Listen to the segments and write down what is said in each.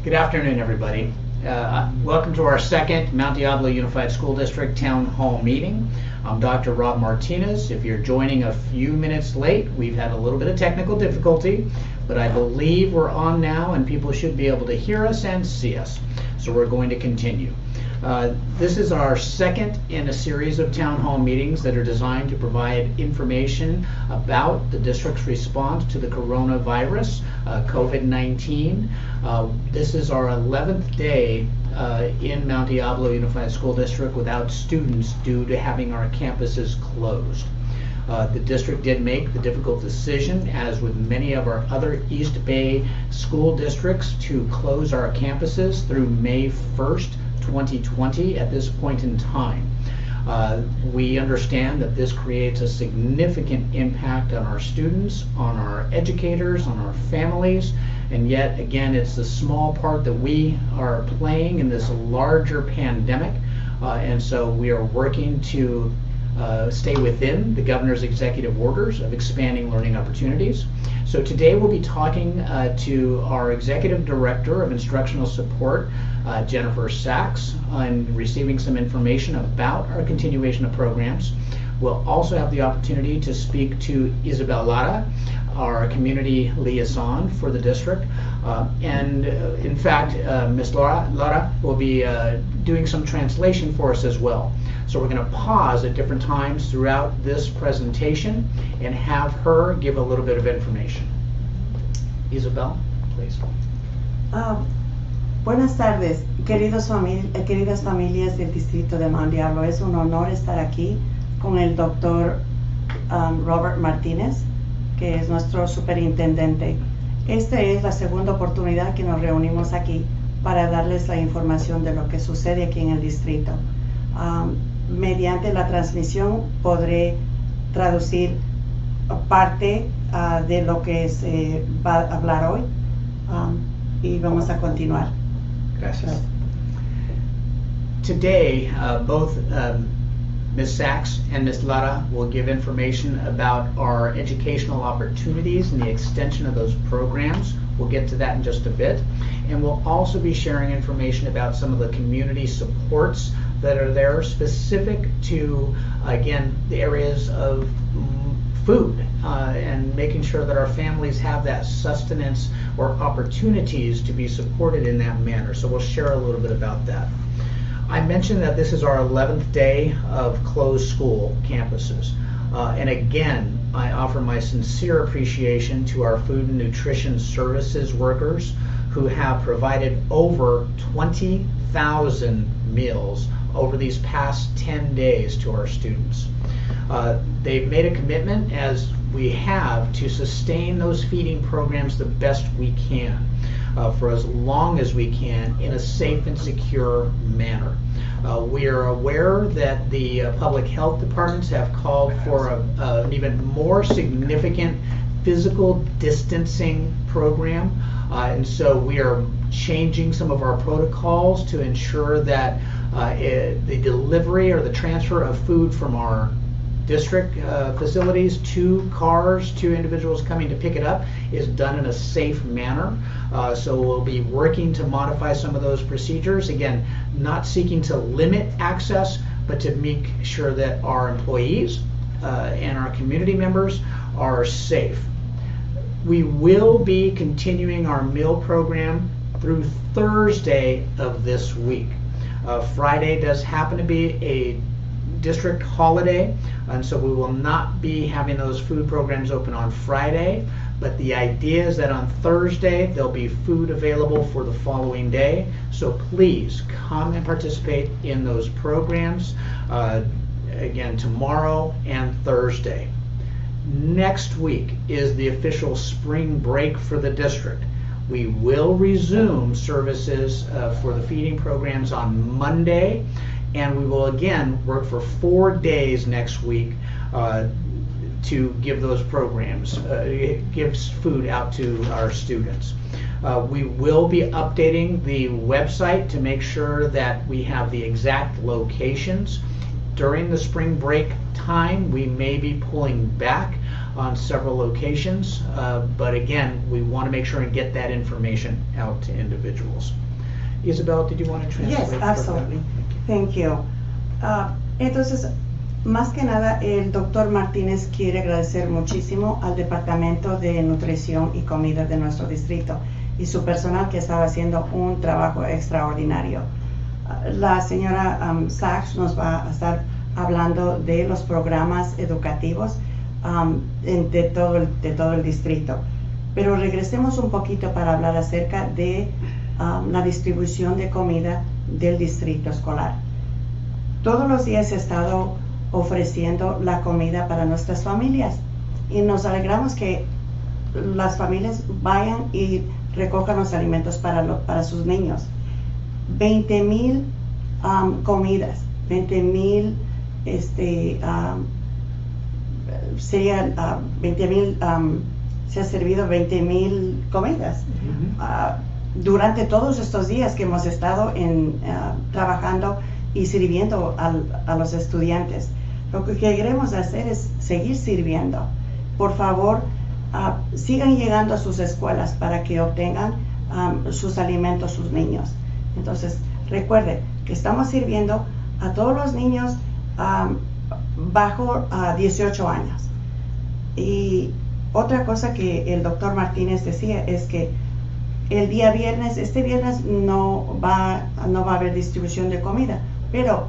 Good afternoon, everybody. Welcome to our second Mount Diablo Unified School District Town Hall meeting. I'm Dr. Rob Martinez. If you're joining a few minutes late, we've had a little bit of technical difficulty, but I believe we're on now and people should be able to hear us and see us. So we're going to continue. This is our second in a series of town hall meetings that are designed to provide information about the district's response to the coronavirus, COVID-19. This is our 11th day in Mount Diablo Unified School District without students due to having our campuses closed. The district did make the difficult decision, as with many of our other East Bay school districts, to close our campuses through May 1st, 2020 at this point in time. We understand that this creates a significant impact on our students, on our educators, on our families, and yet again it's the small part that we are playing in this larger pandemic, and so we are working to stay within the governor's executive orders of expanding learning opportunities. So today we'll be talking to our Executive Director of Instructional Support, Jennifer Sachs, and receiving some information about our continuation of programs. We'll also have the opportunity to speak to Isabel Lara, our community liaison for the district. In fact, Ms. Lara will be doing some translation for us as well. So we're going to pause at different times throughout this presentation and have her give a little bit of information. Isabel, please. Buenas tardes, queridas familias del Distrito de Mount Diablo. Es un honor estar aquí con el doctor Robert Martínez, que es nuestro superintendente. Esta es la segunda oportunidad que nos reunimos aquí para darles la información de lo que sucede aquí en el distrito. Mediante la transmisión podré traducir parte de lo que se va a hablar hoy y vamos a continuar. Gracias. Today, both Ms. Sachs and Ms. Lara will give information about our educational opportunities and the extension of those programs. We'll get to that in just a bit. And we'll also be sharing information about some of the community supports that are there specific to, again, the areas of food and making sure that our families have that sustenance or opportunities to be supported in that manner. So we'll share a little bit about that. I mentioned that this is our 11th day of closed school campuses. And again, I offer my sincere appreciation to our food and nutrition services workers who have provided over 20,000 meals over these past 10 days to our students. They've made a commitment, as we have, to sustain those feeding programs the best we can for as long as we can in a safe and secure manner. We are aware that the public health departments have called for an even more significant physical distancing program, and so we are changing some of our protocols to ensure that the delivery or the transfer of food from our district facilities to cars, to individuals coming to pick it up, is done in a safe manner. So we'll be working to modify some of those procedures. Again, not seeking to limit access, but to make sure that our employees and our community members are safe. We will be continuing our meal program through Thursday of this week. Friday does happen to be a district holiday, and so we will not be having those food programs open on Friday, but the idea is that on Thursday there'll be food available for the following day. So please come and participate in those programs again tomorrow and Thursday. Next week is the official spring break for the district. We will resume services for the feeding programs on Monday, and we will again work for 4 days next week to give those programs, gives food out to our students. We will be updating the website to make sure that we have the exact locations. During the spring break time, we may be pulling back on several locations, but again, we want to make sure and get that information out to individuals. Isabel, did you want to translate? Yes, absolutely. Thank you. Entonces, más que nada, el doctor Martínez quiere agradecer muchísimo al Departamento de Nutrición y Comida de nuestro distrito y su personal que estaba haciendo un trabajo extraordinario. La señora Sachs nos va a estar hablando de los programas educativos de todo el distrito. Pero regresemos un poquito para hablar acerca de la distribución de comida del distrito escolar. Todos los días he estado ofreciendo la comida para nuestras familias y nos alegramos que las familias vayan y recojan los alimentos para sus niños. 20,000 comidas, 20,000 serían 20,000, se ha servido 20,000 comidas durante todos estos días que hemos estado trabajando y sirviendo a los estudiantes. Lo que queremos hacer es seguir sirviendo. Por favor, sigan llegando a sus escuelas para que obtengan sus alimentos, sus niños. Entonces, recuerde que estamos sirviendo a todos los niños bajo 18 años. Y otra cosa que el doctor Martínez decía es que el día viernes, este viernes no va a haber distribución de comida, pero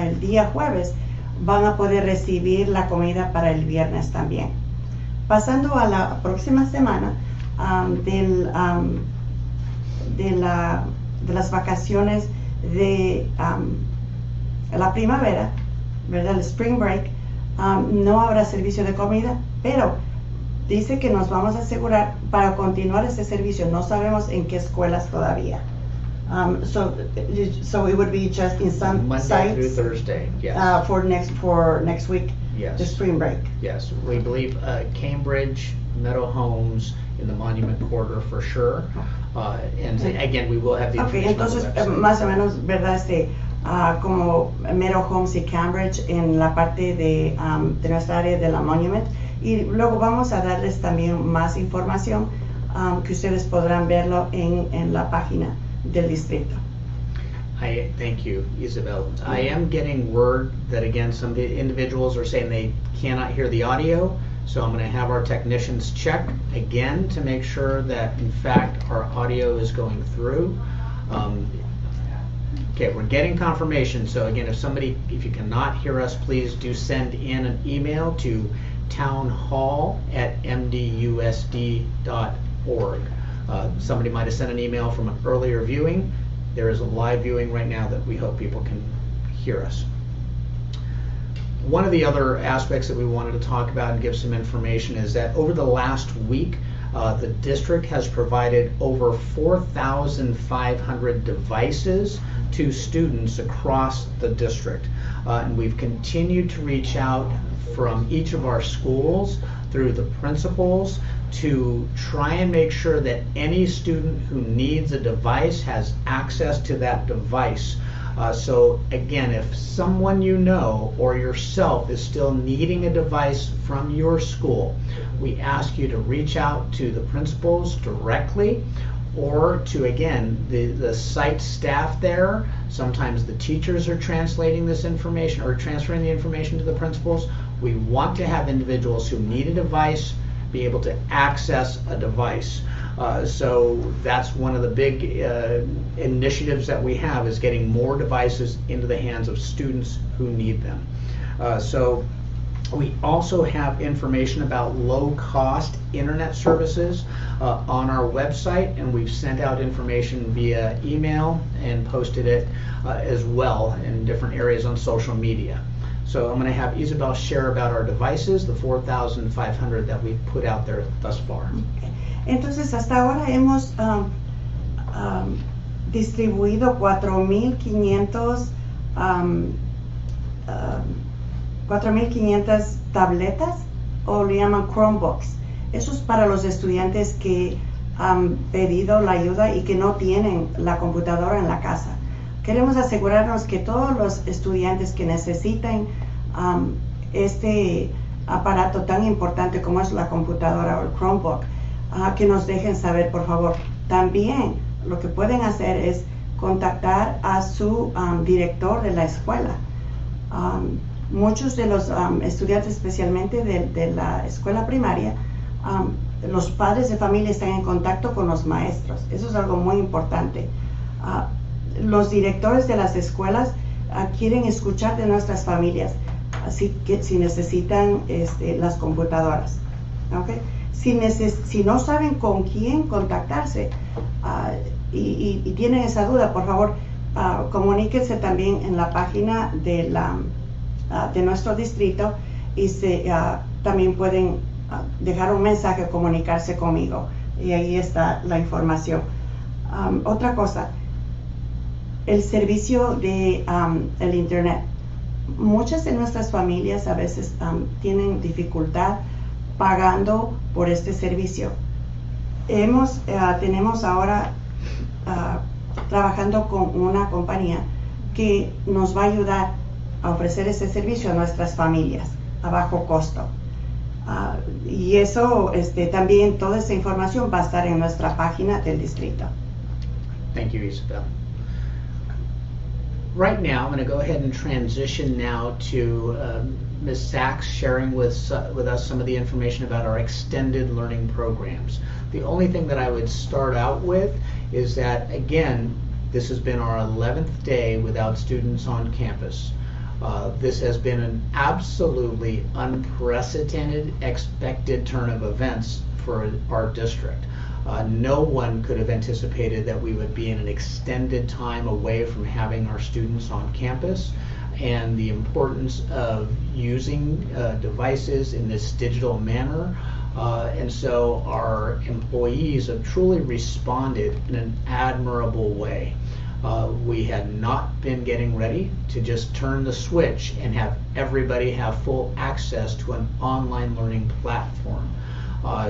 el día jueves van a poder recibir la comida para el viernes también. Pasando a la próxima semana de las vacaciones de la primavera, ¿verdad? El spring break, no habrá servicio de comida, pero dice que nos vamos a asegurar para continuar ese servicio. No sabemos en qué escuelas todavía. So it would be just in some Monday sites through Thursday, yes. For next week, Yes. the spring break. Yes, we believe Cambridge, Meadow Homes, in the Monument Corridor for sure. And again, we will have the Okay, information on the entonces website. más o menos, ¿verdad? Como Meadow Homes y Cambridge en la parte de nuestra área de la Monument. Y luego vamos a darles también más información que ustedes podrán verlo en la página del distrito. Thank you, Isabel. I am getting word that again, some of the individuals are saying they cannot hear the audio, so I'm going to have our technicians check again to make sure that in fact our audio is going through. Okay, we're getting confirmation, so again, if you cannot hear us, please do send in an email to townhall@mdusd.org. Somebody might have sent an email from an earlier viewing. There is a live viewing right now that we hope people can hear us. One of the other aspects that we wanted to talk about and give some information is that over the last week, the district has provided over 4,500 devices to students across the district. And we've continued to reach out from each of our schools through the principals to try and make sure that any student who needs a device has access to that device. So again, if someone you know or yourself is still needing a device from your school, we ask you to reach out to the principals directly or to, again, the site staff there. Sometimes the teachers are translating this information or transferring the information to the principals. We want to have individuals who need a device be able to access a device. So that's one of the big initiatives that we have, is getting more devices into the hands of students who need them. So we also have information about low-cost internet services on our website, and we've sent out information via email and posted it as well in different areas on social media. So I'm going to have Isabel share about our devices, the 4,500 that we've put out there thus far. Entonces, hasta ahora hemos distribuido 4,500 tabletas, o le llaman Chromebooks. Eso es para los estudiantes que han pedido la ayuda y que no tienen la computadora en la casa. Queremos asegurarnos que todos los estudiantes que necesiten aparato tan importante como es la computadora o el Chromebook, que nos dejen saber, por favor. También lo que pueden hacer es contactar a su director de la escuela. Muchos de los estudiantes, especialmente de la escuela primaria, los padres de familia están en contacto con los maestros. Eso es algo muy importante. Los directores de las escuelas quieren escuchar de nuestras familias, así que si necesitan las computadoras, ¿okay? Si no saben con quién contactarse y tienen esa duda, por favor, comuníquense también en la página de nuestro distrito y también pueden dejar un mensaje o comunicarse conmigo, y ahí está la información. Otra cosa, el servicio de el internet. Muchas de nuestras familias a veces tienen dificultad pagando por este servicio. Tenemos ahora trabajando con una compañía que nos va a ayudar a ofrecer ese servicio a nuestras familias a bajo costo. Y eso también, toda esa información va a estar en nuestra página del distrito. Thank you, Isabel. Right now, I'm going to go ahead and transition now to Ms. Sachs sharing with us some of the information about our extended learning programs. The only thing that I would start out with is that, again, this has been our 11th day without students on campus. This has been an absolutely unprecedented, expected turn of events for our district. No one could have anticipated that we would be in an extended time away from having our students on campus, and the importance of using devices in this digital manner. And so our employees have truly responded in an admirable way. We had not been getting ready to just turn the switch and have everybody have full access to an online learning platform.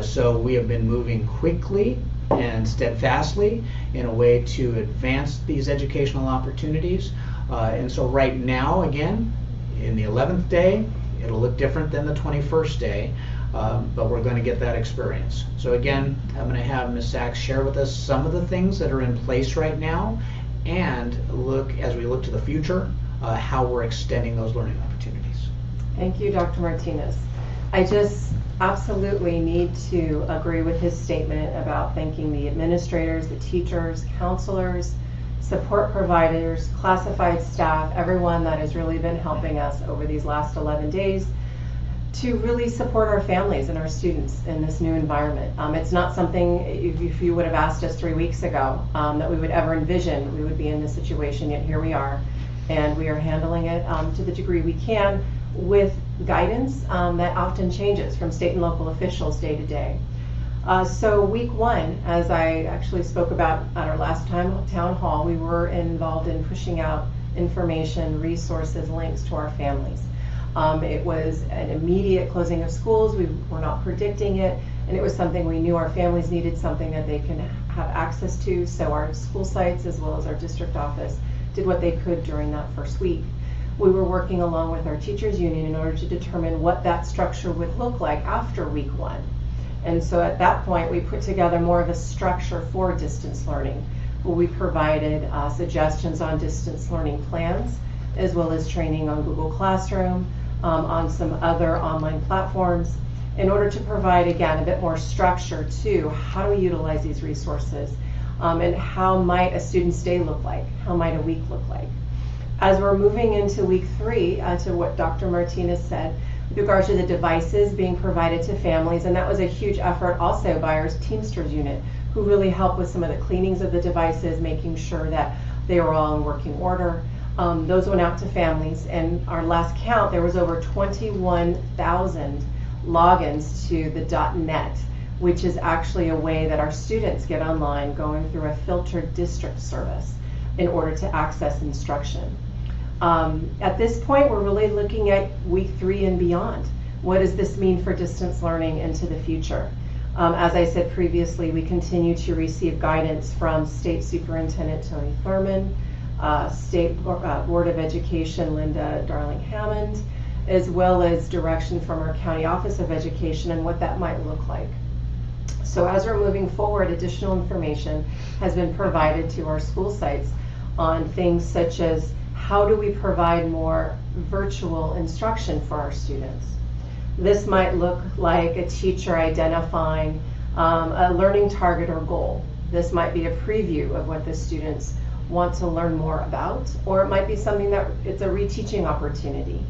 So we have been moving quickly and steadfastly in a way to advance these educational opportunities. And so right now, again, in the 11th day, it'll look different than the 21st day, but we're going to get that experience. So again, I'm going to have Ms. Sachs share with us some of the things that are in place right now, and as we look to the future, how we're extending those learning opportunities. Thank you, Dr. Martinez. I just absolutely need to agree with his statement about thanking the administrators, the teachers, counselors, support providers, classified staff, everyone that has really been helping us over these last 11 days to really support our families and our students in this new environment. It's not something, if you would have asked us 3 weeks ago, that we would ever envision we would be in this situation, yet here we are. And we are handling it to the degree we can with guidance that often changes from state and local officials day to day. So week one, as I actually spoke about at our last town hall, we were involved in pushing out information, resources, links to our families. It was an immediate closing of schools. We were not predicting it, and it was something we knew our families needed, something that they can have access to. So our school sites, as well as our district office, did what they could during that first week. We were working along with our teachers union in order to determine what that structure would look like after week one. And so at that point, we put together more of a structure for distance learning, where we provided suggestions on distance learning plans, as well as training on Google Classroom, on some other online platforms, in order to provide, again, a bit more structure to how do we utilize these resources, and how might a student's day look like, how might a week look like. As we're moving into week three, to what Dr. Martinez said, with regard to the devices being provided to families, and that was a huge effort also by our Teamsters unit, who really helped with some of the cleanings of the devices, making sure that they were all in working order. Those went out to families, and our last count, there was over 21,000 logins to the .net, which is actually a way that our students get online going through a filtered district service in order to access instruction. At this point, we're really looking at week three and beyond. What does this mean for distance learning into the future? As I said previously, we continue to receive guidance from State Superintendent Tony Thurman, State Board of Education Linda Darling-Hammond, as well as direction from our County Office of Education and what that might look like. So as we're moving forward, additional information has been provided to our school sites on things such as how do we provide more virtual instruction for our students. This might look like a teacher identifying a learning target or goal. This might be a preview of what the students want to learn more about, or it might be something that it's a reteaching opportunity.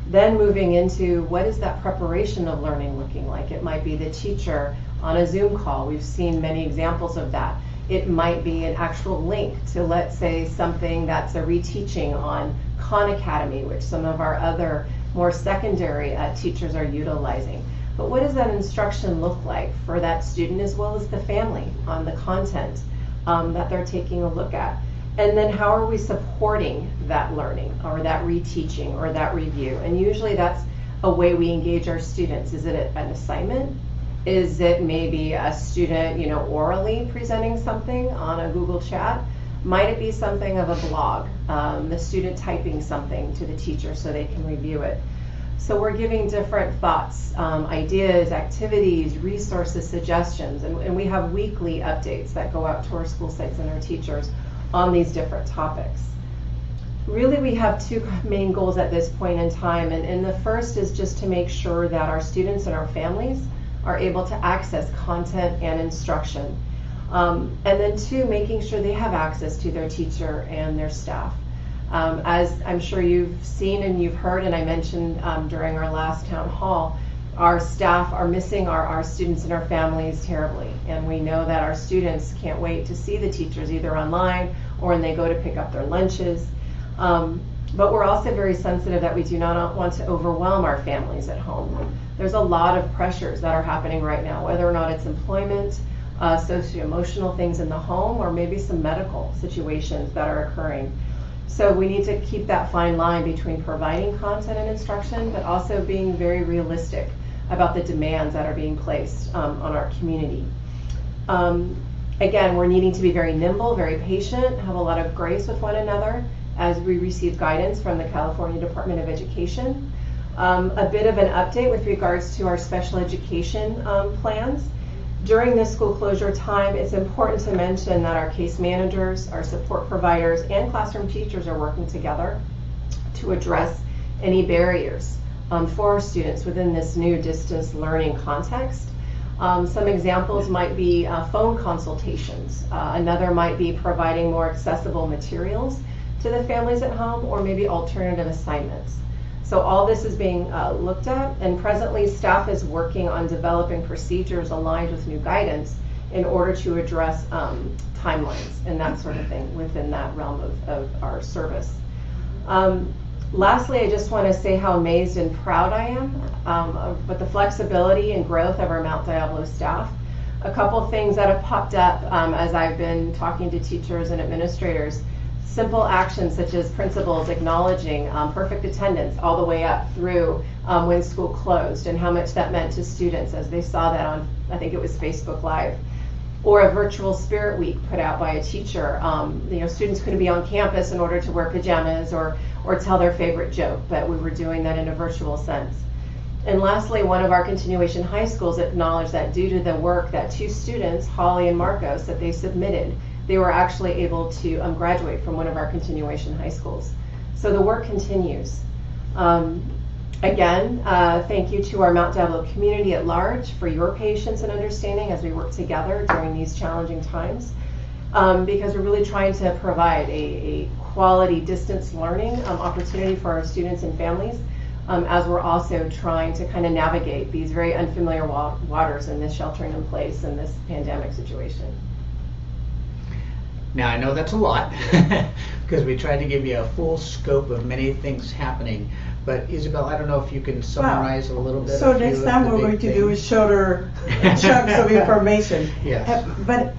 Then moving into what is that preparation of learning looking like? It might be the teacher on a Zoom call. We've seen many examples of that. It might be an actual link to, let's say, something that's a reteaching on Khan Academy, which some of our other more secondary teachers are utilizing. But what does that instruction look like for that student as well as the family on the content that they're taking a look at? And then how are we supporting that learning or that reteaching or that review? And usually that's a way we engage our students. Is it an assignment? Is it maybe a student, orally presenting something on a Google Chat? Might it be something of a blog, the student typing something to the teacher so they can review it? So we're giving different thoughts, ideas, activities, resources, suggestions, and we have weekly updates that go out to our school sites and our teachers on these different topics. Really, we have two main goals at this point in time, and the first is just to make sure that our students and our families are able to access content and instruction. And then two, making sure they have access to their teacher and their staff. As I'm sure you've seen and you've heard, and I mentioned during our last town hall, our staff are missing our students and our families terribly. And we know that our students can't wait to see the teachers either online or when they go to pick up their lunches. But we're also very sensitive that we do not want to overwhelm our families at home. There's a lot of pressures that are happening right now, whether or not it's employment, socio-emotional things in the home, or maybe some medical situations that are occurring. So we need to keep that fine line between providing content and instruction, but also being very realistic about the demands that are being placed on our community. Again, we're needing to be very nimble, very patient, have a lot of grace with one another as we receive guidance from the California Department of Education. A bit of an update with regards to our special education plans. During this school closure time, it's important to mention that our case managers, our support providers, and classroom teachers are working together to address any barriers for our students within this new distance learning context. Some examples might be phone consultations. Another might be providing more accessible materials to the families at home, or maybe alternative assignments. So all this is being looked at, and presently staff is working on developing procedures aligned with new guidance in order to address timelines and that sort of thing within that realm of our service. Lastly, I just want to say how amazed and proud I am with the flexibility and growth of our Mount Diablo staff. A couple things that have popped up as I've been talking to teachers and administrators. Simple actions such as principals acknowledging perfect attendance all the way up through when school closed, and how much that meant to students as they saw that on, I think it was Facebook Live. Or a virtual spirit week put out by a teacher. Students couldn't be on campus in order to wear pajamas or tell their favorite joke, but we were doing that in a virtual sense. And lastly, one of our continuation high schools acknowledged that due to the work that two students, Holly and Marcos, that they submitted, they were actually able to graduate from one of our continuation high schools. So the work continues. Again, thank you to our Mount Diablo community at large for your patience and understanding as we work together during these challenging times, because we're really trying to provide a quality distance learning opportunity for our students and families, as we're also trying to kind of navigate these very unfamiliar waters in this sheltering in place and this pandemic situation. Now I know that's a lot because we tried to give you a full scope of many things happening. But Isabel, I don't know if you can summarize a little bit. So next time we're going to do is shorter chunks of information. Yes. But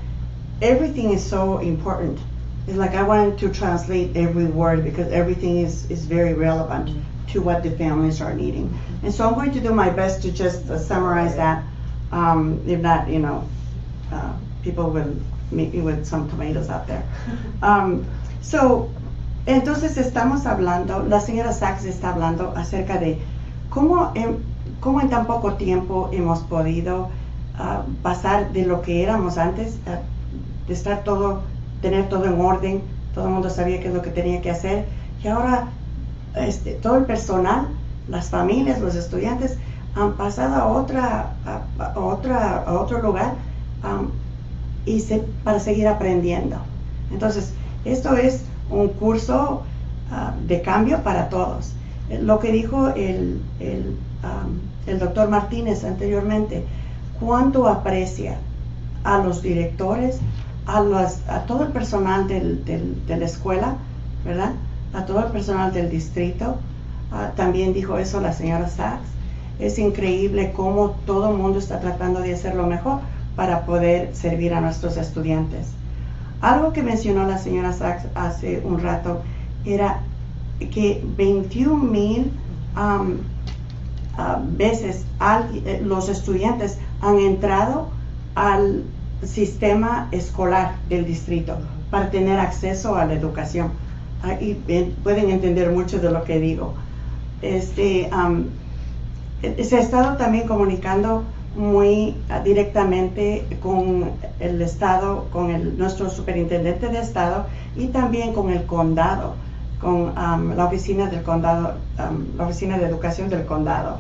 everything is so important. It's like I wanted to translate every word because everything is very relevant to what the families are needing. And so I'm going to do my best to just summarize that. If not, people will meet me with some tomatoes out there. Entonces estamos hablando, la señora Sachs está hablando acerca de ¿cómo en tan poco tiempo hemos podido pasar de lo que éramos antes, de tener todo en orden, todo el mundo sabía qué es lo que tenía que hacer, y ahora todo el personal, las familias, los estudiantes han pasado a otro lugar para seguir aprendiendo? Entonces, esto es un curso de cambio para todos. Lo que dijo el doctor Martínez anteriormente, cuánto aprecia a los directores, a todo el personal de la escuela, ¿verdad? A todo el personal del distrito. También dijo eso la señora Sachs. Es increíble cómo todo el mundo está tratando de hacer lo mejor para poder servir a nuestros estudiantes. Algo que mencionó la señora Sachs hace un rato era que 21,000 veces los estudiantes han entrado al sistema escolar del distrito para tener acceso a la educación. Y pueden entender mucho de lo que digo. Se ha estado también comunicando muy directamente con el estado, con nuestro superintendente de estado y también con el condado, con la oficina del condado, la oficina de educación del condado.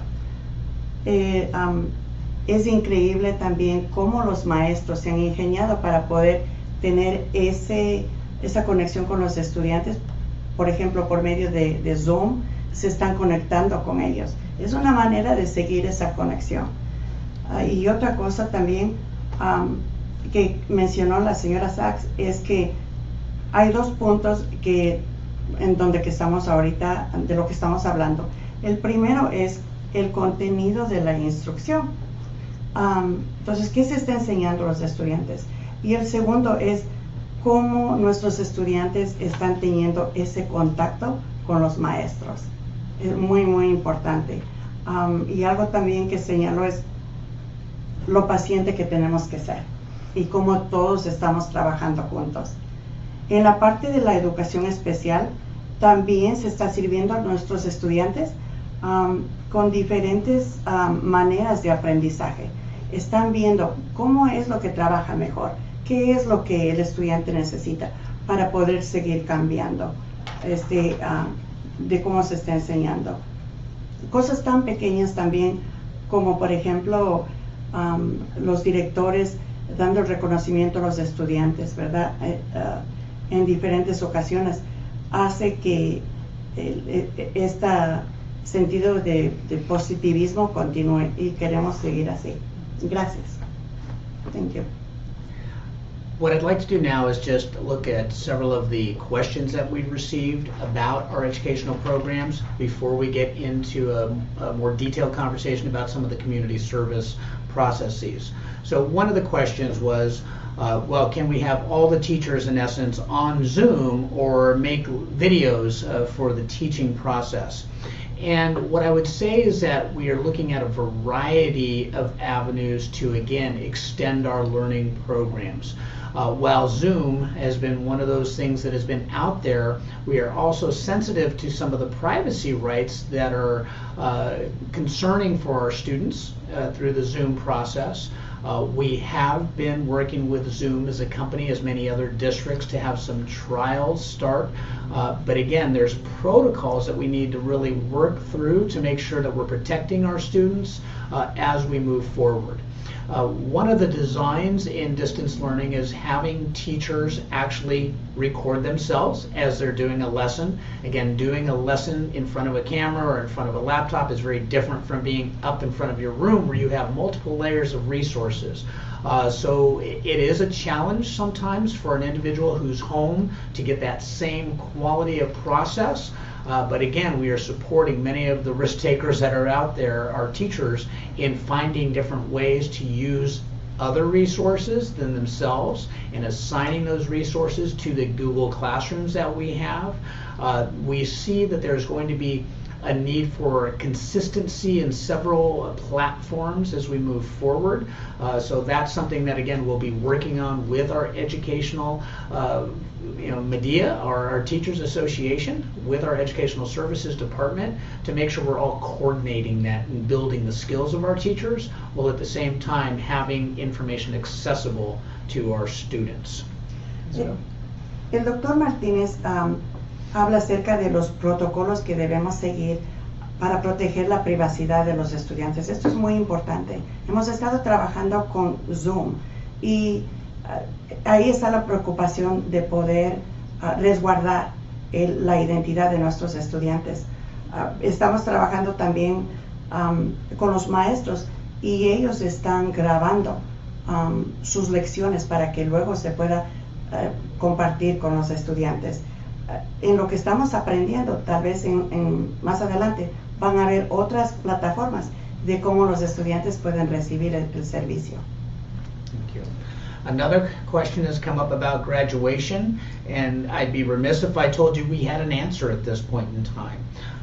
Es increíble también cómo los maestros se han ingeniado para poder tener esa conexión con los estudiantes. Por ejemplo, por medio de Zoom se están conectando con ellos. Es una manera de seguir esa conexión. Y otra cosa también que mencionó la señora Sachs es que hay dos puntos en donde que estamos ahorita, de lo que estamos hablando. El primero es el contenido de la instrucción. Entonces, ¿qué se está enseñando a los estudiantes? Y el segundo es cómo nuestros estudiantes están teniendo ese contacto con los maestros. Es muy, muy importante. Y algo también que señaló es lo paciente que tenemos que ser y cómo todos estamos trabajando juntos. En la parte de la educación especial, también se está sirviendo a nuestros estudiantes con diferentes maneras de aprendizaje. Están viendo cómo es lo que trabaja mejor, qué es lo que el estudiante necesita para poder seguir cambiando de cómo se está enseñando. Cosas tan pequeñas también como, por ejemplo, los directores dando el reconocimiento a los estudiantes, ¿verdad? En diferentes ocasiones hace que este sentido de positivismo continúe y queremos seguir así. Gracias. Thank you. What I'd like to do now is just look at several of the questions that we've received about our educational programs before we get into a more detailed conversation about some of the community service processes. So one of the questions was, well, can we have all the teachers in essence on Zoom or make videos for the teaching process? And what I would say is that we are looking at a variety of avenues to, again, extend our learning programs. While Zoom has been one of those things that has been out there, we are also sensitive to some of the privacy rights that are concerning for our students through the Zoom process. We have been working with Zoom as a company, as many other districts, to have some trials start. But again, there's protocols that we need to really work through to make sure that we're protecting our students as we move forward. One of the designs in distance learning is having teachers actually record themselves as they're doing a lesson. Again, doing a lesson in front of a camera or in front of a laptop is very different from being up in front of your room where you have multiple layers of resources. So it is a challenge sometimes for an individual who's home to get that same quality of process. But again, we are supporting many of the risk takers that are out there, our teachers, in finding different ways to use other resources than themselves and assigning those resources to the Google Classrooms that we have. We see that there's going to be a need for consistency in several platforms as we move forward. So that's something that, again, we'll be working on with our educational Medea, our Teachers Association, with our Educational Services Department, to make sure we're all coordinating that and building the skills of our teachers, while at the same time having information accessible to our students. So. El doctor Martínez habla acerca de los protocolos que debemos seguir para proteger la privacidad de los estudiantes. Esto es muy importante. Hemos estado trabajando con Zoom y ahí está la preocupación de poder resguardar la identidad de nuestros estudiantes. Estamos trabajando también con los maestros y ellos están grabando sus lecciones para que luego se pueda compartir con los estudiantes. En lo que estamos aprendiendo, tal vez más adelante van a haber otras plataformas de cómo los estudiantes pueden recibir el servicio. Thank you. Another question has come up about graduation, and I'd be remiss if I told you we had an answer at this point in time.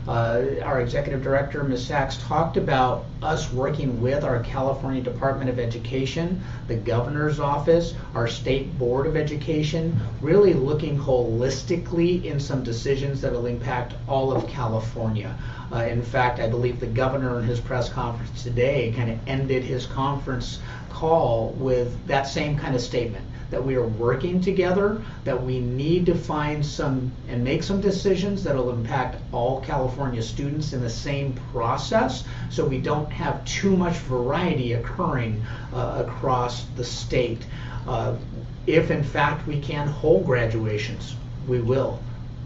Our Executive Director, Ms. Sachs, talked about us working with our California Department of Education, the Governor's Office, our State Board of Education, really looking holistically in some decisions that will impact all of California. In fact, I believe the Governor in his press conference today kind of ended his conference call with that same kind of statement, that we are working together, that we need to find some and make some decisions that will impact all California students in the same process, so we don't have too much variety occurring across the state. If in fact we can hold graduations, we will.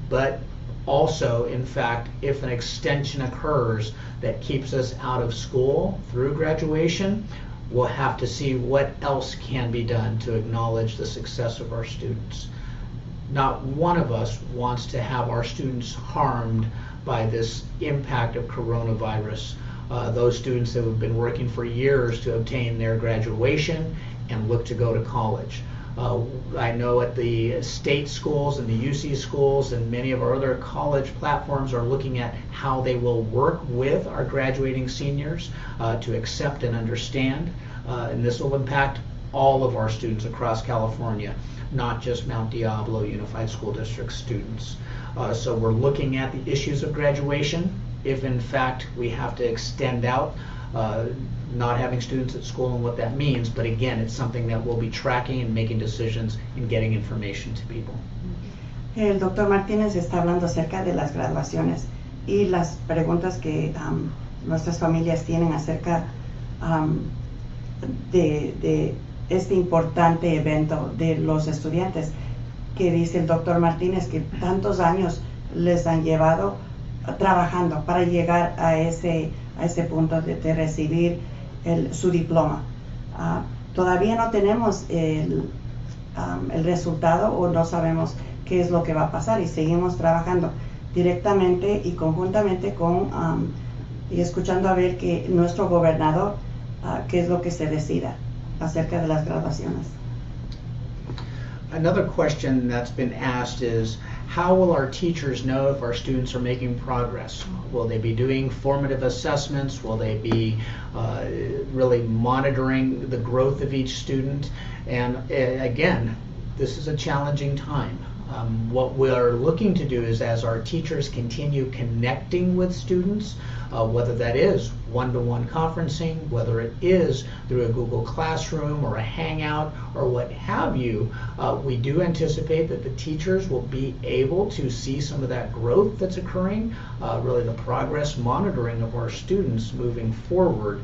But also, in fact, if an extension occurs that keeps us out of school through graduation, we'll have to see what else can be done to acknowledge the success of our students. Not one of us wants to have our students harmed by this impact of coronavirus. Those students that have been working for years to obtain their graduation and look to go to college. I know at the state schools and the UC schools and many of our other college platforms are looking at how they will work with our graduating seniors to accept and understand. And this will impact all of our students across California, not just Mount Diablo Unified School District students. So we're looking at the issues of graduation. If in fact we have to extend out not having students at school and what that means, but again, it's something that we'll be tracking and making decisions and getting information to people. El doctor Martínez está hablando acerca de las graduaciones y las preguntas que nuestras familias tienen acerca de este importante evento de los estudiantes, que dice el doctor Martínez que tantos años les han llevado trabajando para llegar a ese punto de recibir su diploma. Todavía no tenemos el resultado o no sabemos qué es lo que va a pasar y seguimos trabajando directamente y conjuntamente con y escuchando a ver que nuestro gobernador qué es lo que se decida acerca de las graduaciones. Another question that's been asked is, how will our teachers know if our students are making progress? Will they be doing formative assessments? Will they be really monitoring the growth of each student? And again, this is a challenging time. What we're looking to do is, as our teachers continue connecting with students, whether that is one-to-one conferencing, whether it is through a Google Classroom or a Hangout or what have you, we do anticipate that the teachers will be able to see some of that growth that's occurring, really the progress monitoring of our students moving forward,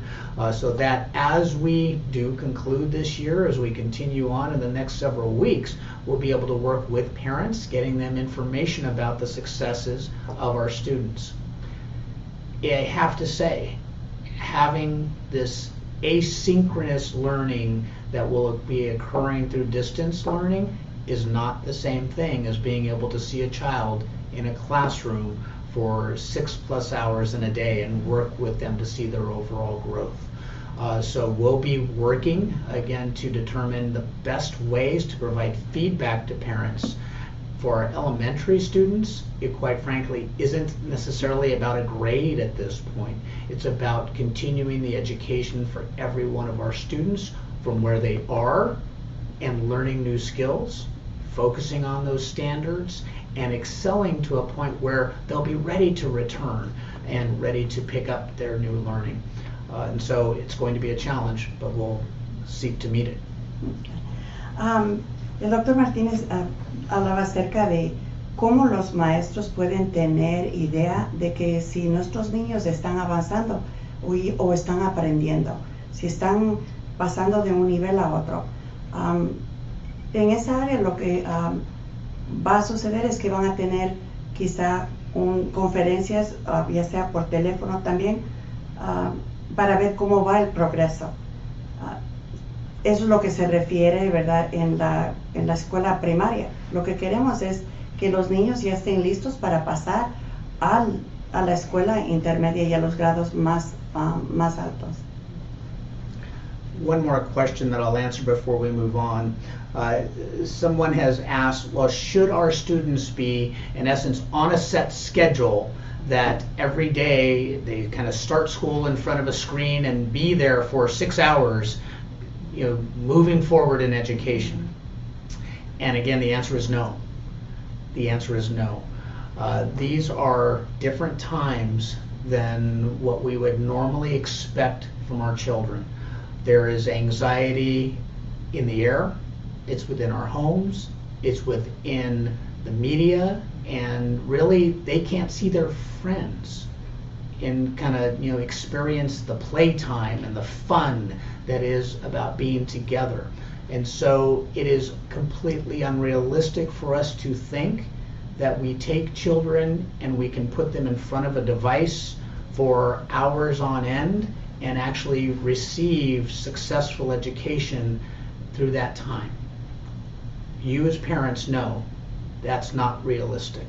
so that as we do conclude this year, as we continue on in the next several weeks, we'll be able to work with parents, getting them information about the successes of our students. I have to say, having this asynchronous learning that will be occurring through distance learning is not the same thing as being able to see a child in a classroom for 6+ hours in a day and work with them to see their overall growth. So we'll be working again to determine the best ways to provide feedback to parents For our elementary students, it quite frankly isn't necessarily about a grade at this point. It's about continuing the education for every one of our students from where they are and learning new skills, focusing on those standards, and excelling to a point where they'll be ready to return and ready to pick up their new learning. And so it's going to be a challenge, but we'll seek to meet it. El doctor Martínez hablaba acerca de cómo los maestros pueden tener idea de que si nuestros niños están avanzando o están aprendiendo, si están pasando de un nivel a otro. En esa área lo que va a suceder es que van a tener quizá conferencias, ya sea por teléfono también, para ver cómo va el progreso. Eso es lo que se refiere, ¿verdad?, en la escuela primaria. Lo que queremos es que los niños ya estén listos para pasar a la escuela intermedia y a los grados más altos. One more question that I'll answer before we move on. Someone has asked, well, should our students be, in essence, on a set schedule that every day they kind of start school in front of a screen and be there for 6 hours, moving forward in education? And again, the answer is no. The answer is no. These are different times than what we would normally expect from our children. There is anxiety in the air. It's within our homes. It's within the media, and really they can't see their friends and kind of experience the playtime and the fun that is about being together. And so it is completely unrealistic for us to think that we take children and we can put them in front of a device for hours on end and actually receive successful education through that time. You as parents know that's not realistic.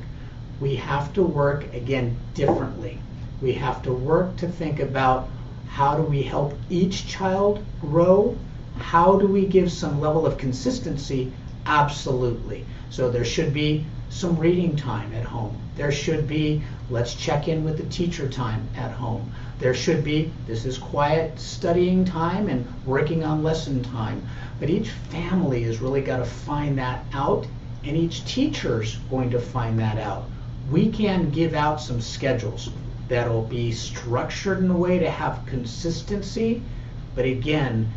We have to work, again, differently. We have to work to think about how do we help each child grow? How do we give some level of consistency? Absolutely. So there should be some reading time at home. There should be, let's check in with the teacher time at home. There should be, this is quiet studying time and working on lesson time. But each family has really got to find that out, and each teacher's going to find that out. We can give out some schedules that'll be structured in a way to have consistency, but again,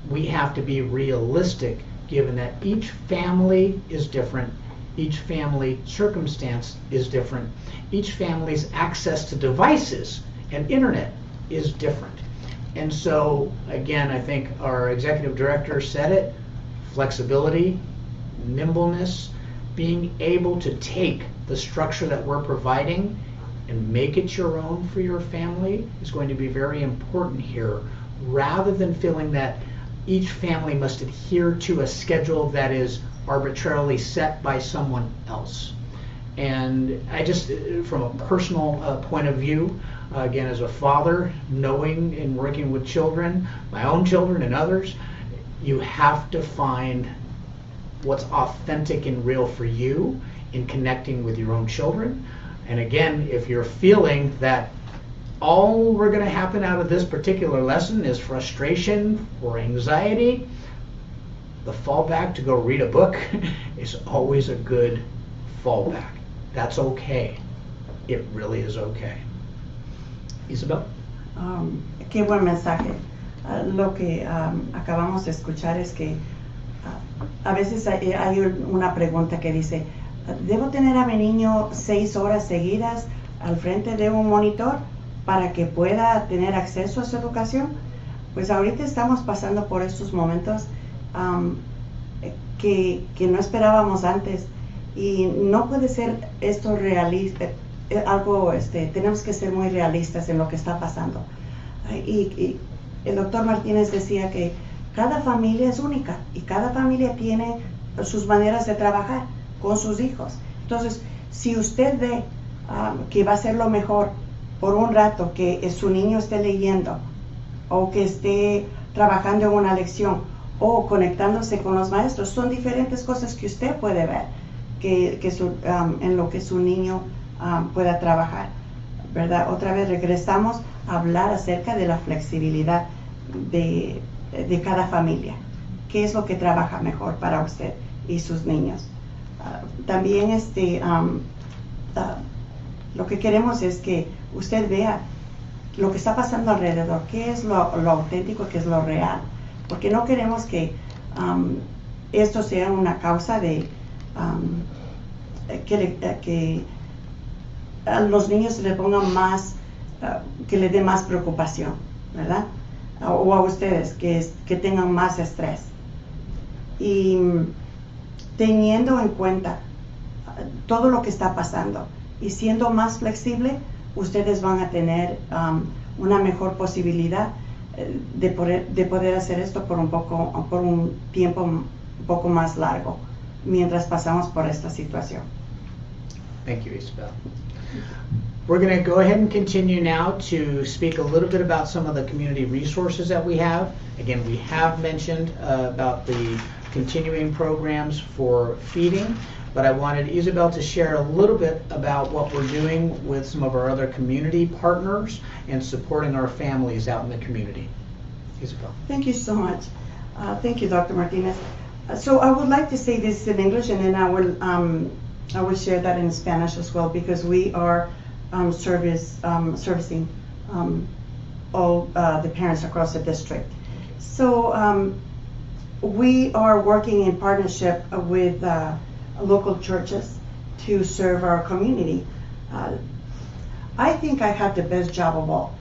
we have to be realistic given that each family is different, each family circumstance is different, each family's access to devices and internet is different. And so, again, I think our executive director said it, flexibility, nimbleness, being able to take the structure that we're providing and make it your own for your family is going to be very important here, rather than feeling that each family must adhere to a schedule that is arbitrarily set by someone else. And I just, from a personal point of view, again, as a father, knowing and working with children, my own children and others, you have to find what's authentic and real for you in connecting with your own children. And again, if you're feeling that all we're going to happen out of this particular lesson is frustration or anxiety, the fallback to go read a book is always a good fallback. That's okay. It really is okay. Isabel? Qué buen mensaje. Lo que acabamos de escuchar es que a veces hay una pregunta que dice, ¿debo tener a mi niño 6 horas seguidas al frente de un monitor para que pueda tener acceso a su educación? Pues ahorita estamos pasando por estos momentos que no esperábamos antes, y no puede ser esto realista, tenemos que ser muy realistas en lo que está pasando. Y el doctor Martínez decía que cada familia es única y cada familia tiene sus maneras de trabajar con sus hijos. Entonces, si usted ve que va a ser lo mejor por un rato que su niño esté leyendo o que esté trabajando en una lección o conectándose con los maestros, son diferentes cosas que usted puede ver en lo que su niño pueda trabajar, ¿verdad? Otra vez regresamos a hablar acerca de la flexibilidad de cada familia. ¿Qué es lo que trabaja mejor para usted y sus niños? También lo que queremos es que usted vea lo que está pasando alrededor, qué es lo auténtico, qué es lo real, porque no queremos que esto sea una causa de que a los niños le pongan más, que le dé más preocupación, ¿verdad? O a ustedes que tengan más estrés. Y teniendo en cuenta todo lo que está pasando y siendo más flexible, ustedes van a tener una mejor posibilidad de poder hacer esto por un tiempo un poco más largo mientras pasamos por esta situación. Thank you, Isabel. We're going to go ahead and continue now to speak a little bit about some of the community resources that we have. Again, we have mentioned about the continuing programs for feeding, but I wanted Isabel to share a little bit about what we're doing with some of our other community partners and supporting our families out in the community. Isabel. Thank you so much. Thank you, Dr. Martinez. So I would like to say this in English, and then I will share that in Spanish as well, because we are servicing all the parents across the district. So we are working in partnership with local churches to serve our community. I think I have the best job of all,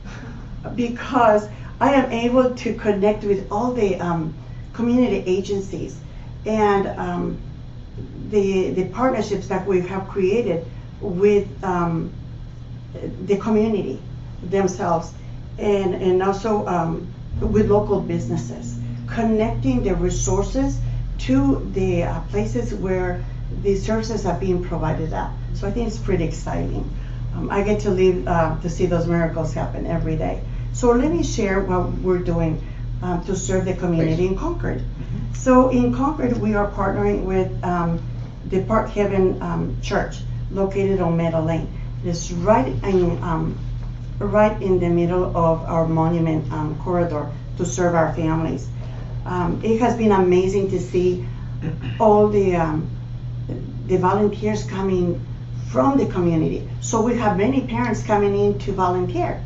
because I am able to connect with all the community agencies and the partnerships that we have created with the community themselves, and also with local businesses, connecting the resources to the places where the services are being provided at. So I think it's pretty exciting. I get to live to see those miracles happen every day. So let me share what we're doing to serve the community in Concord. Mm-hmm. So in Concord, we are partnering with the Park Heaven Church, located on Meadow Lane. It's right in the middle of our monument corridor to serve our families. It has been amazing to see all the volunteers coming from the community. So we have many parents coming in to volunteer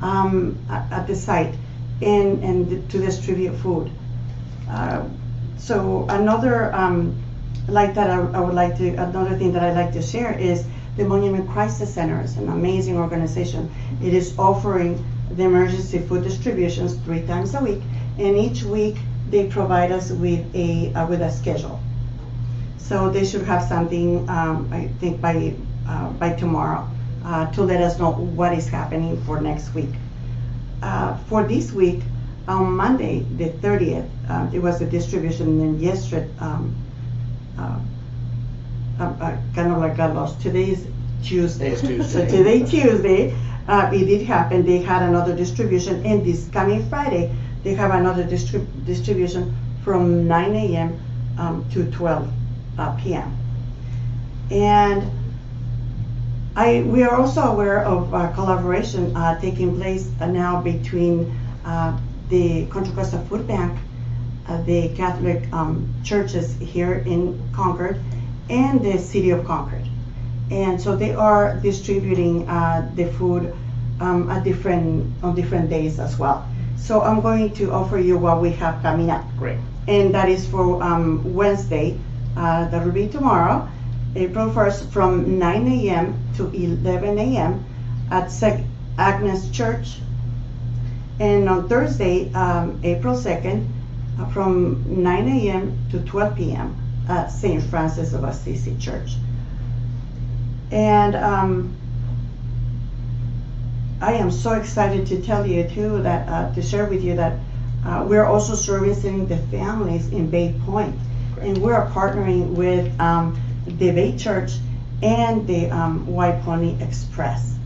at the site and to distribute food. So another another thing that I'd like to share is the Monument Crisis Center. Is an amazing organization. It is offering the emergency food distributions 3 times a week, and each week they provide us with a schedule. So they should have something, I think by tomorrow, to let us know what is happening for next week. For this week, on Monday, the 30th, it was a distribution, and then yesterday, kind of like got lost. Today is Tuesday. So today, Tuesday, it did happen. They had another distribution, and this coming Friday, they have another distribution from 9 a.m. To 12 p.m. And we are also aware of collaboration taking place now between the Contra Costa Food Bank, the Catholic churches here in Concord, and the City of Concord. And so they are distributing the food on different days as well. So I'm going to offer you what we have coming up. Great. And that is for Wednesday, that will be tomorrow, April 1st, from 9 a.m. to 11 a.m. at St. Agnes Church. And on Thursday, April 2nd, from 9 a.m. to 12 p.m. at St. Francis of Assisi Church. And I am so excited to tell you too that to share with you that we're also servicing the families in Bay Point, and we're partnering with the Bay Church and the White Pony Express.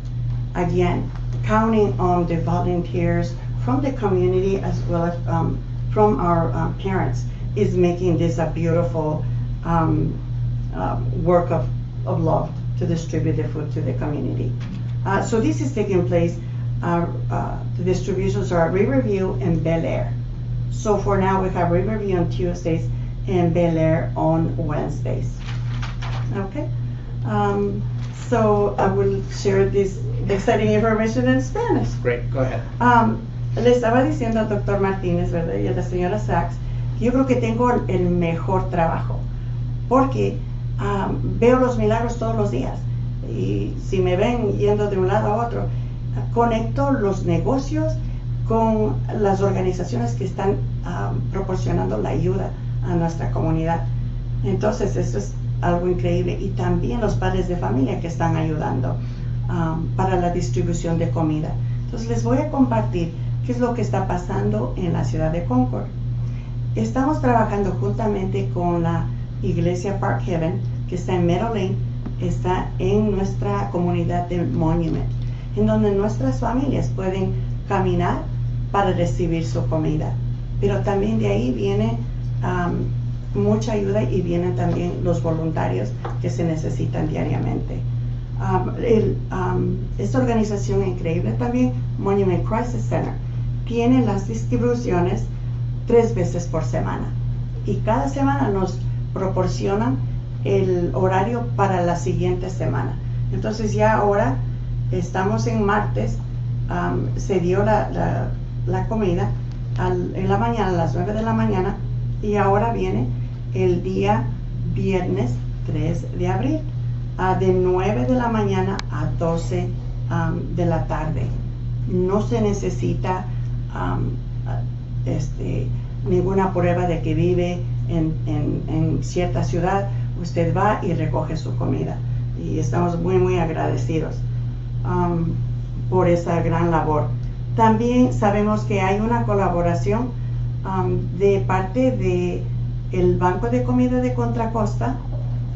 Again, counting on the volunteers from the community as well as from our parents is making this a beautiful work of love to distribute the food to the community. So this is taking place. The distributions are at Riverview and Bel Air. So for now we have Riverview on Tuesdays and Bel Air on Wednesdays. Okay. So I will share this exciting information in Spanish. Great, go ahead. Le estaba diciendo al doctor Martínez, ¿verdad? Y a la señora Sachs, que yo creo que tengo el mejor trabajo, porque veo los milagros todos los días. Y si me ven yendo de un lado a otro, conecto los negocios con las organizaciones que están proporcionando la ayuda a nuestra comunidad. Entonces eso es algo increíble. Y también los padres de familia que están ayudando para la distribución de comida. Entonces les voy a compartir qué es lo que está pasando en la ciudad de Concord. Estamos trabajando juntamente con la iglesia Park Heaven, que está en Meadow Lane, está en nuestra comunidad de Monument, en donde nuestras familias pueden caminar para recibir su comida. Pero también de ahí viene mucha ayuda y vienen también los voluntarios que se necesitan diariamente. Esta organización increíble también, Monument Crisis Center, tiene las distribuciones 3 veces por semana y cada semana nos proporcionan el horario para la siguiente semana. Entonces ya ahora estamos en martes, se dio la comida en la mañana, a las 9 de la mañana, y ahora viene el día viernes 3 de abril, de 9 de la mañana a 12 de la tarde. No se necesita ninguna prueba de que vive en cierta ciudad. Usted va y recoge su comida, y estamos muy muy agradecidos por esa gran labor. También sabemos que hay una colaboración de parte de el Banco de Comida de Contra Costa,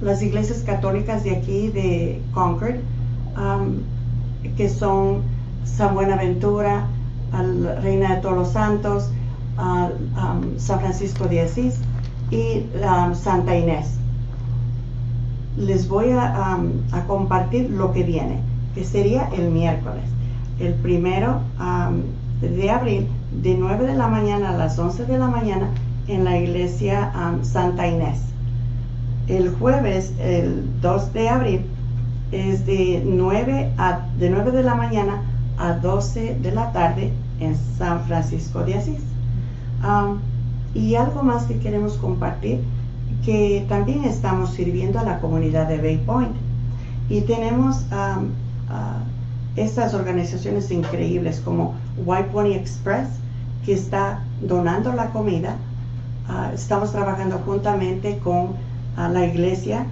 las iglesias católicas de aquí de Concord, que son San Buenaventura, Reina de Todos los Santos, San Francisco de Asís y Santa Inés. Les voy a compartir lo que viene, que sería el miércoles, el 1 de abril, de 9 de la mañana a las 11 de la mañana en la iglesia Santa Inés. El jueves, el 2 de abril, es de 9 de la mañana a 12 de la tarde en San Francisco de Asís. Y algo más que queremos compartir, que también estamos sirviendo a la comunidad de Bay Point, y tenemos estas organizaciones increíbles como White Pony Express, que está donando la comida. Estamos trabajando juntamente con la iglesia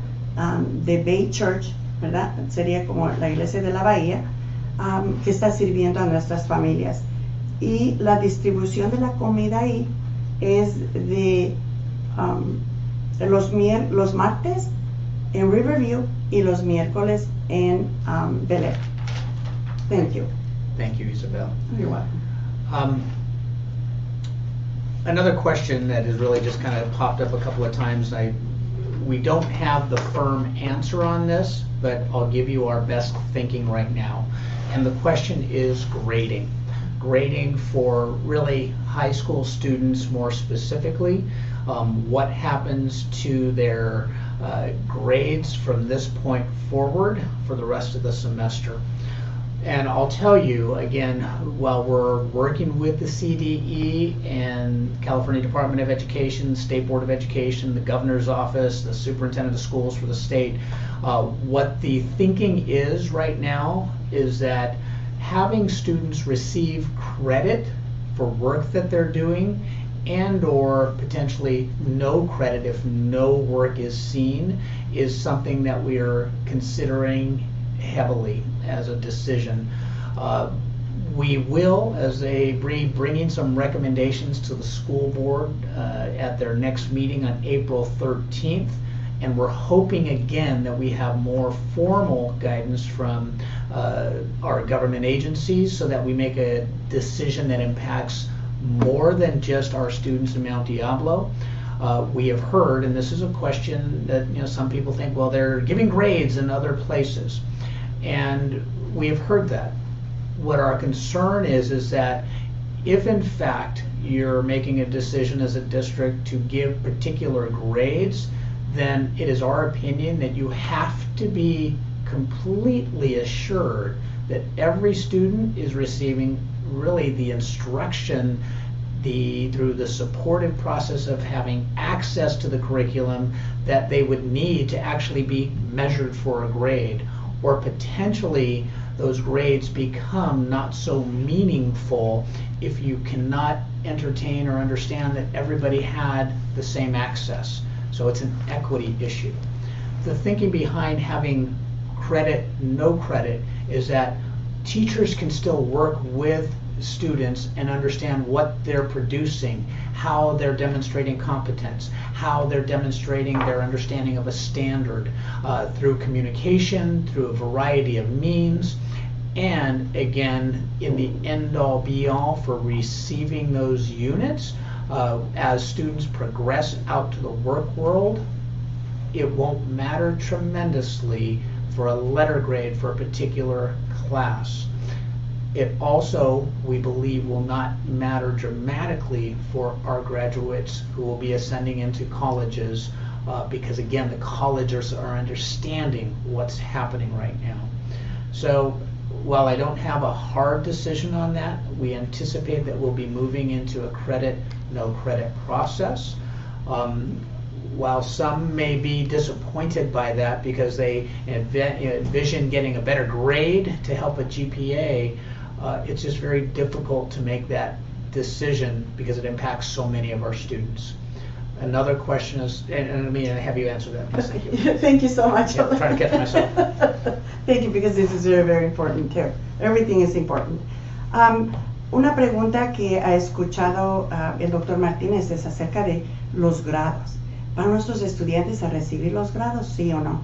de Bay Church, ¿verdad? Sería como la iglesia de la Bahía, que está sirviendo a nuestras familias. Y la distribución de la comida ahí es de los martes en Riverview y los miércoles en Bel Air. Thank you. Thank you, Isabel. You're welcome. Another question that has really just kind of popped up a couple of times. We don't have the firm answer on this, but I'll give you our best thinking right now. And the question is grading. Grading for really high school students more specifically. What happens to their grades from this point forward for the rest of the semester? And I'll tell you, again, while we're working with the CDE and California Department of Education, State Board of Education, the Governor's Office, the Superintendent of Schools for the state, what the thinking is right now is that having students receive credit for work that they're doing, and or potentially no credit if no work is seen, is something that we are considering heavily as a decision. We will, as they bringing some recommendations to the school board at their next meeting on April 13th, and we're hoping again that we have more formal guidance from our government agencies so that we make a decision that impacts more than just our students in Mount Diablo. We have heard, and this is a question that some people think, well, they're giving grades in other places, and we have heard that. What our concern is that if in fact you're making a decision as a district to give particular grades, then it is our opinion that you have to be completely assured that every student is receiving really the instruction through the supportive process of having access to the curriculum that they would need to actually be measured for a grade, or potentially those grades become not so meaningful if you cannot entertain or understand that everybody had the same access. So it's an equity issue. The thinking behind having credit, no credit, is that teachers can still work with students and understand what they're producing, how they're demonstrating competence, how they're demonstrating their understanding of a standard through communication, through a variety of means. And again, in the end-all be-all for receiving those units, as students progress out to the work world, it won't matter tremendously for a letter grade for a particular class. It also, we believe, will not matter dramatically for our graduates who will be ascending into colleges, because again, the colleges are understanding what's happening right now. So while I don't have a hard decision on that, we anticipate that we'll be moving into a credit, no credit process. While some may be disappointed by that because they envision getting a better grade to help a GPA, it's just very difficult to make that decision because it impacts so many of our students. Another question is, and let me have you answer that. Yes, thank you. Thank you so much. Yeah, I'm trying to catch myself. Thank you, because this is very, very important too. Everything is important. Una pregunta que ha escuchado el doctor Martínez es acerca de los grados. ¿Van nuestros estudiantes a recibir los grados, sí o no?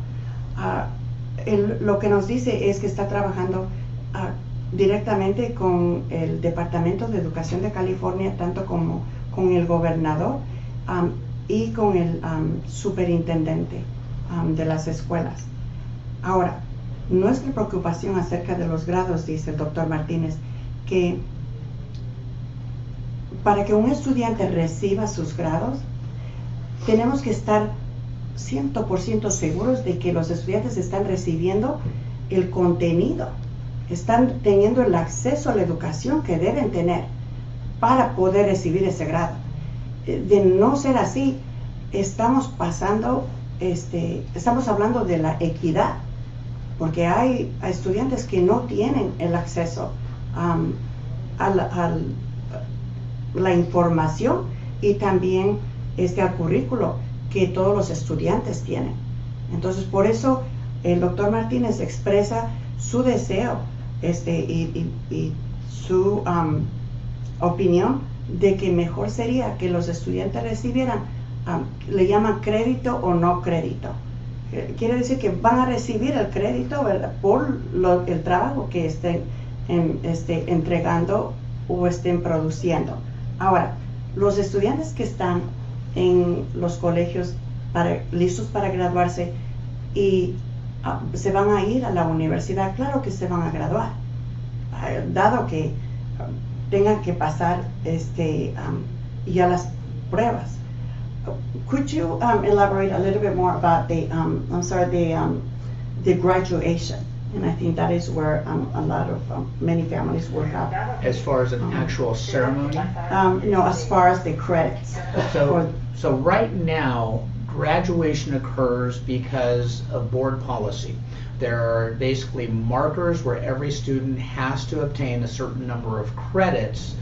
Lo que nos dice es que está trabajando directamente con el Departamento de Educación de California, tanto como con el gobernador y con el superintendente de las escuelas. Ahora, nuestra preocupación acerca de los grados, dice el doctor Martínez, que para que un estudiante reciba sus grados, tenemos que estar 100% seguros de que los estudiantes están recibiendo el contenido, están teniendo el acceso a la educación que deben tener para poder recibir ese grado. De no ser así, estamos hablando de la equidad, porque hay estudiantes que no tienen el acceso a la información y también al currículo que todos los estudiantes tienen. Entonces, por eso el doctor Martínez expresa su deseo y su opinión de que mejor sería que los estudiantes recibieran, le llaman crédito o no crédito. Quiere decir que van a recibir el crédito, ¿verdad?, por el trabajo que estén entregando o estén produciendo. Ahora, los estudiantes que están en los colegios listos para graduarse y se van a ir a la universidad, claro que se van a graduar, dado que tengan que pasar ya las pruebas. Could you elaborate a little bit more about the graduation? And I think that is where a lot of many families will have. As far as an actual ceremony? No, as far as the credits. So right now, graduation occurs because of board policy. There are basically markers where every student has to obtain a certain number of credits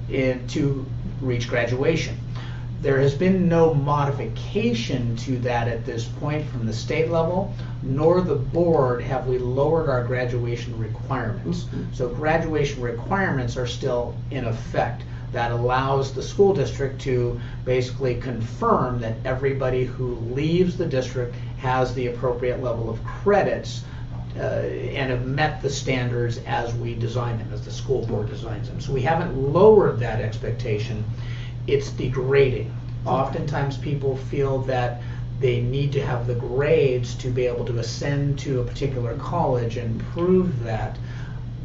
to reach graduation. There has been no modification to that at this point from the state level, nor the board have we lowered our graduation requirements. Mm-hmm. So graduation requirements are still in effect. That allows the school district to basically confirm that everybody who leaves the district has the appropriate level of credits and have met the standards as we design them, as the school board designs them. So we haven't lowered that expectation. It's the grading. Oftentimes people feel that they need to have the grades to be able to ascend to a particular college and prove that.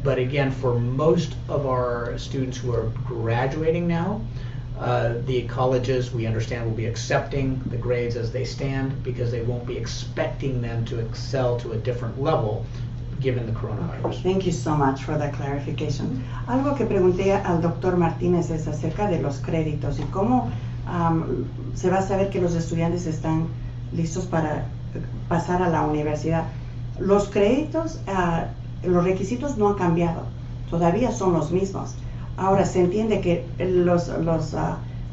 But again, for most of our students who are graduating now, the colleges, we understand, will be accepting the grades as they stand because they won't be expecting them to excel to a different level given the coronavirus. Thank you so much for that clarification. Algo que pregunté al doctor Martínez es acerca de los créditos y cómo se va a saber que los estudiantes están listos para pasar a la universidad. Los créditos, los requisitos no han cambiado, todavía son los mismos. Ahora se entiende que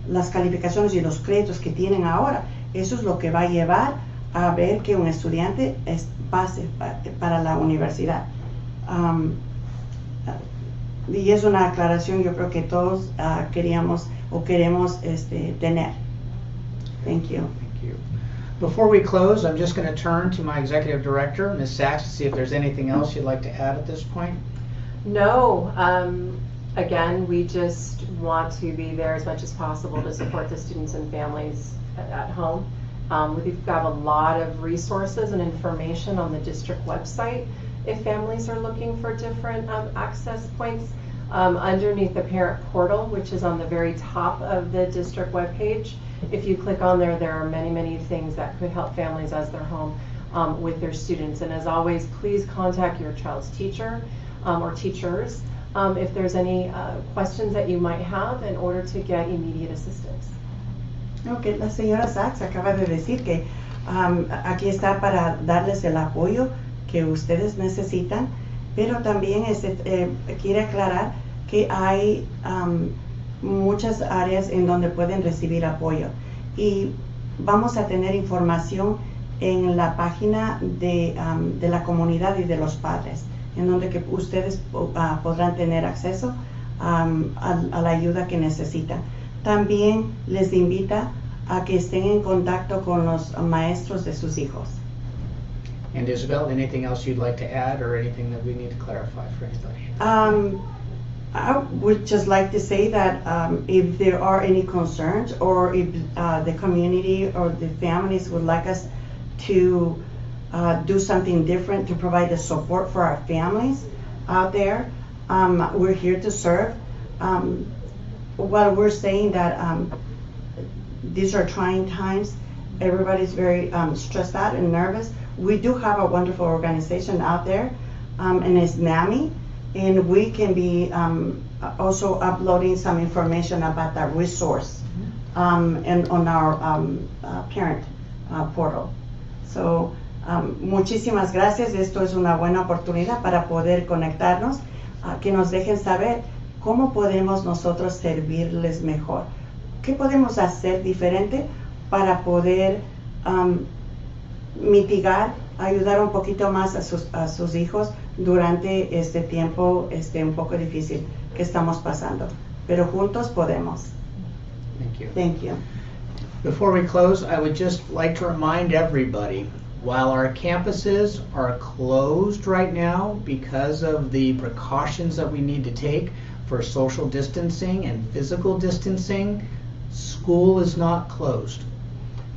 las calificaciones y los créditos que tienen ahora, eso es lo que va a llevar a ver que un estudiante pase para la universidad. Y es una aclaración yo creo que todos queríamos o queremos tener. Thank you. Thank you. Before we close, I'm just going to turn to my executive director, Ms. Sachs, to see if there's anything else you'd like to add at this point. No. Again, we just want to be there as much as possible to support the students and families at home. We've got a lot of resources and information on the district website if families are looking for different access points. Underneath the parent portal, which is on the very top of the district webpage, if you click on there, there are many, many things that could help families as they're home with their students. And as always, please contact your child's teacher or teachers if there's any questions that you might have in order to get immediate assistance. Okay, la señora Sachs acaba de decir que aquí está para darles el apoyo que ustedes necesitan, pero también quiere aclarar que hay muchas áreas en donde pueden recibir apoyo y vamos a tener información en la página de la comunidad y de los padres, en donde que ustedes podrán tener acceso a la ayuda que necesitan. También les invita a que estén en contacto con los maestros de sus hijos. And Isabel, anything else you'd like to add or anything that we need to clarify for anybody? I would just like to say that if there are any concerns or if the community or the families would like us to do something different to provide the support for our families out there, we're here to serve. While we're saying that these are trying times, everybody's very stressed out and nervous, we do have a wonderful organization out there, and it's NAMI, and we can be also uploading some information about that resource and on our parent portal. So, muchísimas gracias. Esto es una buena oportunidad para poder conectarnos, que nos dejen saber cómo podemos nosotros servirles mejor. ¿Qué podemos hacer diferente para poder mitigar, ayudar un poquito más a sus hijos durante este tiempo un poco difícil que estamos pasando? Pero juntos podemos. Thank you. Thank you. Before we close, I would just like to remind everybody, while our campuses are closed right now because of the precautions that we need to take for social distancing and physical distancing, school is not closed.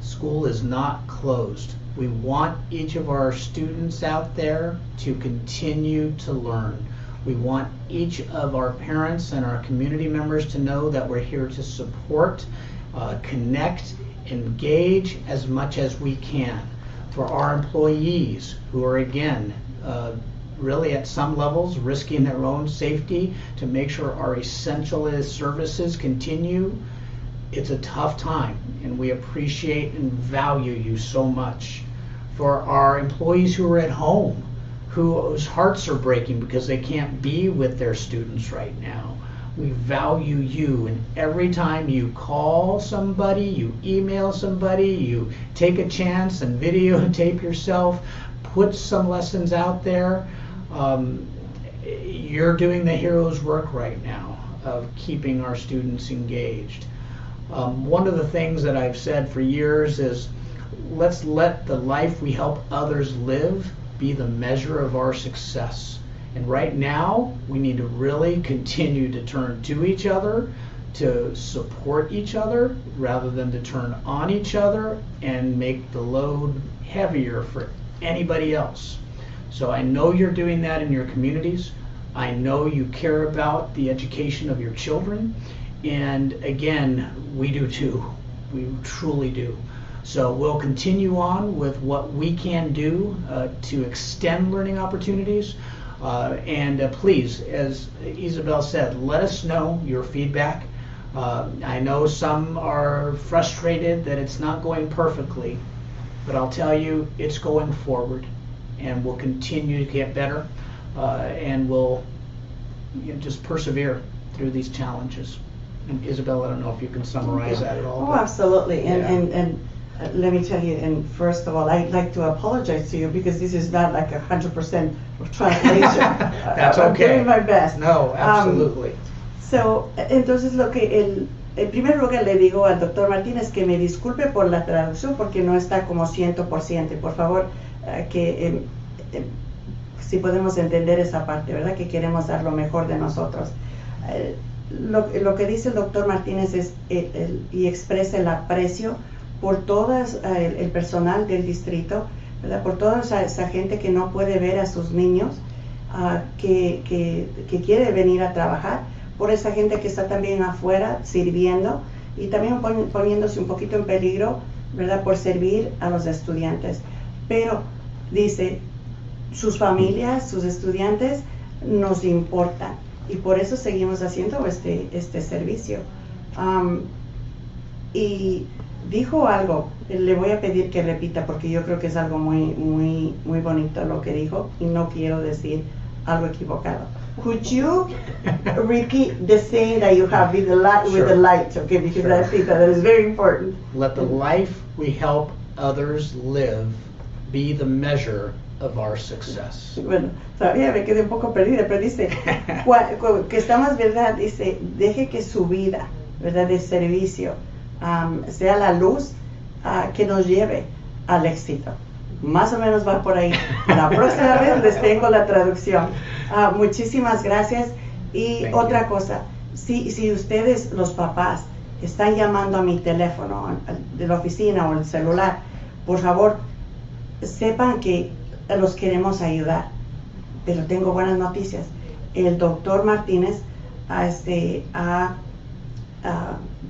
School is not closed. We want each of our students out there to continue to learn. We want each of our parents and our community members to know that we're here to support, connect, engage as much as we can. For our employees who are, again, really at some levels risking their own safety to make sure our essential services continue, it's a tough time, and we appreciate and value you so much. For our employees who are at home, whose hearts are breaking because they can't be with their students right now, we value you, and every time you call somebody, you email somebody, you take a chance and videotape yourself, put some lessons out there, you're doing the hero's work right now of keeping our students engaged. One of the things that I've said for years is, let's let the life we help others live be the measure of our success. And right now, we need to really continue to turn to each other, to support each other rather than to turn on each other and make the load heavier for anybody else. So I know you're doing that in your communities. I know you care about the education of your children. And again, we do too. We truly do. So we'll continue on with what we can do to extend learning opportunities. Please, as Isabel said, let us know your feedback. I know some are frustrated that it's not going perfectly, but I'll tell you, it's going forward, and we'll continue to get better, and we'll just persevere through these challenges. And Isabel, I don't know if you can summarize that at all. Oh, but- absolutely. Yeah. And let me tell you, and first of all, I'd like to apologize to you because this is not like 100% translation. That's I'm okay. doing my best. No, absolutely. Entonces lo que en primer lugar le digo al doctor Martínez que me disculpe por la traducción porque no está como 100%. Y por favor, si podemos entender esa parte, ¿verdad? Que queremos dar lo mejor de nosotros. Lo que dice el doctor Martínez es y expresa el aprecio por todo el personal del distrito, ¿verdad? Por toda esa gente que no puede ver a sus niños, que quiere venir a trabajar, por esa gente que está también afuera sirviendo y también poniéndose un poquito en peligro, ¿verdad? Por servir a los estudiantes. Pero dice, sus familias, sus estudiantes nos importan y por eso seguimos haciendo este servicio. Y dijo algo, le voy a pedir que repita porque yo creo que es algo muy bonito lo que dijo y no quiero decir algo equivocado. Could you repeat the saying that you have with the light, okay? Because Sure. I think that is very important. Let the life we help others live be the measure of our success. Bueno, todavía me quedé un poco perdida, pero dice que estamos, ¿verdad? Dice, deje que su vida, ¿verdad? De servicio sea la luz que nos lleve al éxito. Más o menos va por ahí. La próxima vez les tengo la traducción. Muchísimas gracias. Y Thank otra you. cosa, si ustedes, los papás, están llamando a mi teléfono de la oficina o el celular, por favor, sepan que los queremos ayudar. Pero tengo buenas noticias. El doctor Martínez ha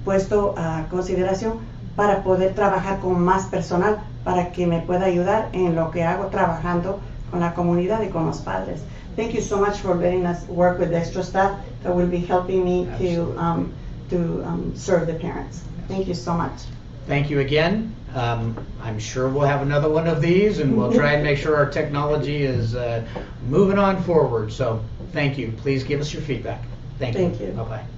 puesto a consideración para poder trabajar con más personal, para que me pueda ayudar en lo que hago trabajando con la comunidad y con los padres. Thank you so much for letting us work with extra staff that will be helping me to serve the parents. Thank you so much. Thank you again. I'm sure we'll have another one of these, and we'll try and make sure our technology is moving on forward. So thank you. Please give us your feedback. Thank you. Thank you. Bye-bye.